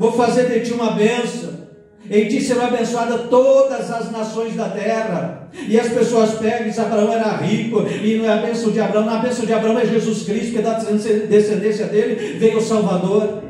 vou fazer de ti uma bênção, em ti serão abençoadas todas as nações da terra. E as pessoas pegam e dizem: Abraão era rico, e não é a bênção de Abraão. A bênção de Abraão é Jesus Cristo, que da descendência dele veio o Salvador.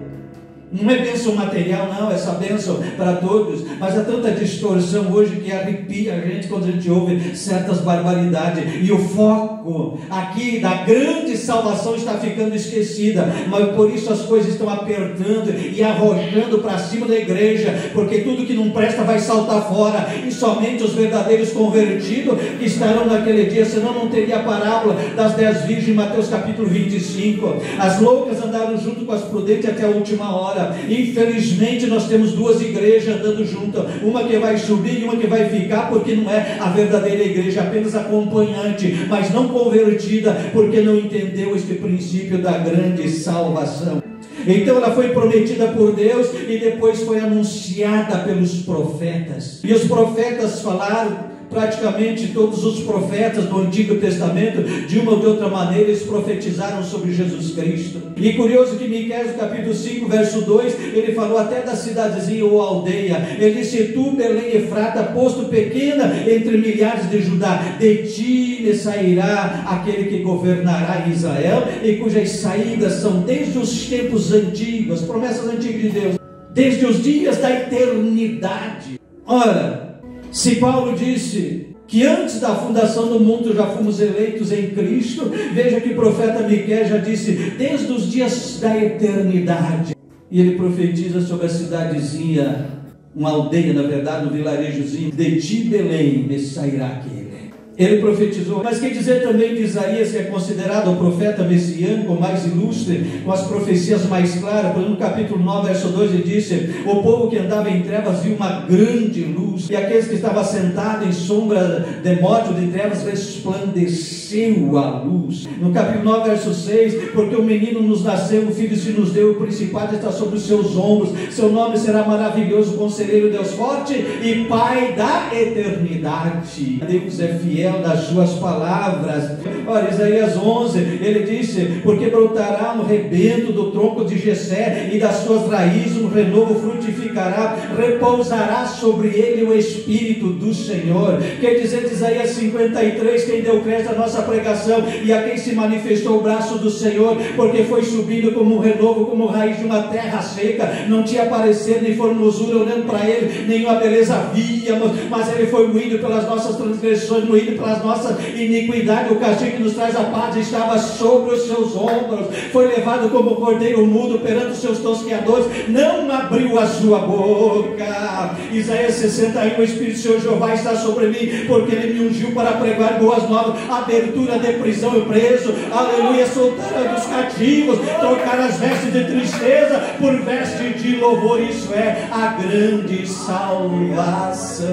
Não é bênção material, não, essa bênção para todos. Mas há tanta distorção hoje que arrepia a gente quando a gente ouve certas barbaridades. E o foco aqui da grande salvação está ficando esquecida. Mas por isso as coisas estão apertando e arrojando para cima da igreja, porque tudo que não presta vai saltar fora. E somente os verdadeiros convertidos que estarão naquele dia. Senão não teria a parábola das 10 virgens, Mateus capítulo 25. As loucas andaram junto com as prudentes até a última hora. Infelizmente nós temos duas igrejas andando juntas, uma que vai subir e uma que vai ficar, porque não é a verdadeira igreja, apenas acompanhante, mas não convertida, porque não entendeu este princípio da grande salvação. Então ela foi prometida por Deus e depois foi anunciada pelos profetas, e os profetas falaram. Praticamente todos os profetas do Antigo Testamento, de uma ou de outra maneira, eles profetizaram sobre Jesus Cristo. E curioso que Miqueias, no capítulo 5, verso 2, ele falou até da cidadezinha ou aldeia. Ele disse: tu, Belém Efrata, posto pequena entre milhares de Judá, de ti me sairá aquele que governará Israel, e cujas saídas são desde os tempos antigos, promessas antigas de Deus, desde os dias da eternidade. Ora, se Paulo disse que antes da fundação do mundo já fomos eleitos em Cristo, veja que o profeta Miqueias já disse: desde os dias da eternidade. E ele profetiza sobre a cidadezinha, uma aldeia, na verdade, um vilarejozinho: de ti, Belém, me sairá aquele. Ele profetizou. Mas quem dizer também de Isaías, que é considerado o profeta messiânico mais ilustre, com as profecias mais claras? Por exemplo, no capítulo 9, verso 2, ele disse: o povo que andava em trevas viu uma grande luz, e aqueles que estavam sentados em sombra de morte ou de trevas resplandeceu a luz. No capítulo 9, verso 6, porque o menino nos nasceu, o filho se nos deu, o principado está sobre os seus ombros, seu nome será maravilhoso, conselheiro, Deus forte e Pai da eternidade. Deus é fiel das suas palavras. Olha, Isaías 11, ele disse: porque brotará um rebento do tronco de Jessé, e das suas raízes um renovo frutificará, repousará sobre ele o Espírito do Senhor. Quer dizer, de Isaías 53, quem deu crédito à nossa pregação, e a quem se manifestou o braço do Senhor, porque foi subido como um renovo, como raiz de uma terra seca, não tinha parecer nem formosura olhando para ele, nenhuma beleza víamos, mas ele foi moído pelas nossas transgressões, moído pelas nossas iniquidades, o castigo que nos traz a paz estava sobre os seus ombros, foi levado como cordeiro mudo perante os seus tosqueadores, não abriu a sua boca. Isaías 61, o Espírito do Senhor Jeová está sobre mim, porque ele me ungiu para pregar boas novas, abertura de prisão e preso, aleluia, soltar dos cativos, trocar as vestes de tristeza por veste de louvor. Isso é a grande salvação.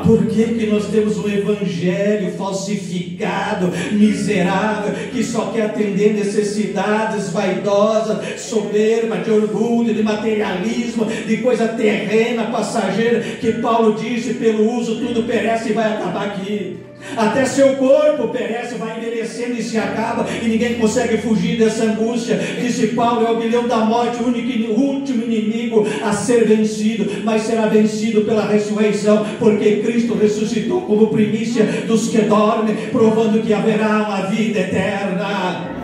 Por que nós temos um evangelho falsificado, miserável, que só quer atender necessidades vaidosas, soberba, de orgulho, de materialismo, de coisa terrena, passageira, que Paulo disse: pelo uso tudo perece e vai acabar aqui. Até seu corpo perece, vai envelhecendo e se acaba, e ninguém consegue fugir dessa angústia. Disse Paulo: é o milhão da morte, o último inimigo a ser vencido, mas será vencido pela ressurreição, porque Cristo ressuscitou como primícia dos que dormem, provando que haverá uma vida eterna.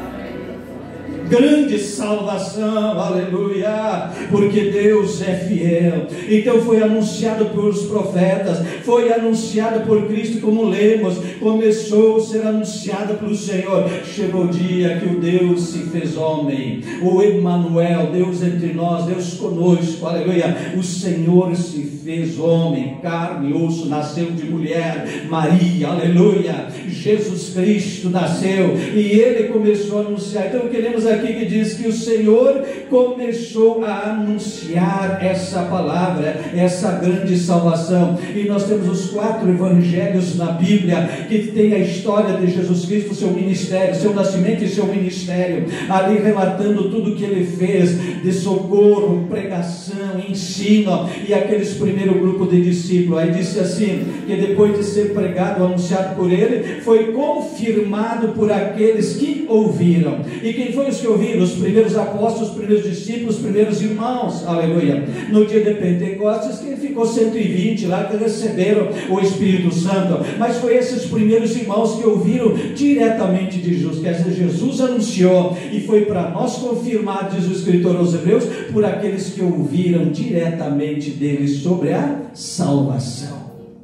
Grande salvação, aleluia, porque Deus é fiel. Então foi anunciado pelos profetas, foi anunciado por Cristo, como lemos, começou a ser anunciado pelo Senhor. Chegou o dia que o Deus se fez homem, o Emanuel, Deus entre nós, Deus conosco, aleluia. O Senhor se fez homem, carne e osso, nasceu de mulher, Maria, aleluia. Jesus Cristo nasceu e ele começou a anunciar. Então queremos aqui que diz que o Senhor começou a anunciar essa palavra, essa grande salvação. E nós temos os 4 evangelhos na Bíblia que tem a história de Jesus Cristo, seu ministério, seu nascimento e seu ministério, ali relatando tudo que ele fez de socorro, pregação, ensino, e aqueles primeiro grupo de discípulos. Aí disse assim, que depois de ser pregado, anunciado por ele, foi confirmado por aqueles que ouviram. E quem foi os que ouviram? Os primeiros apóstolos, os primeiros discípulos, os primeiros primeiros irmãos, aleluia. No dia de Pentecostes, que ficou 120 lá que receberam o Espírito Santo, mas foi esses primeiros irmãos que ouviram diretamente de Jesus, quer dizer, Jesus anunciou, e foi para nós confirmado, diz o escritor aos Hebreus, por aqueles que ouviram diretamente dele sobre a salvação.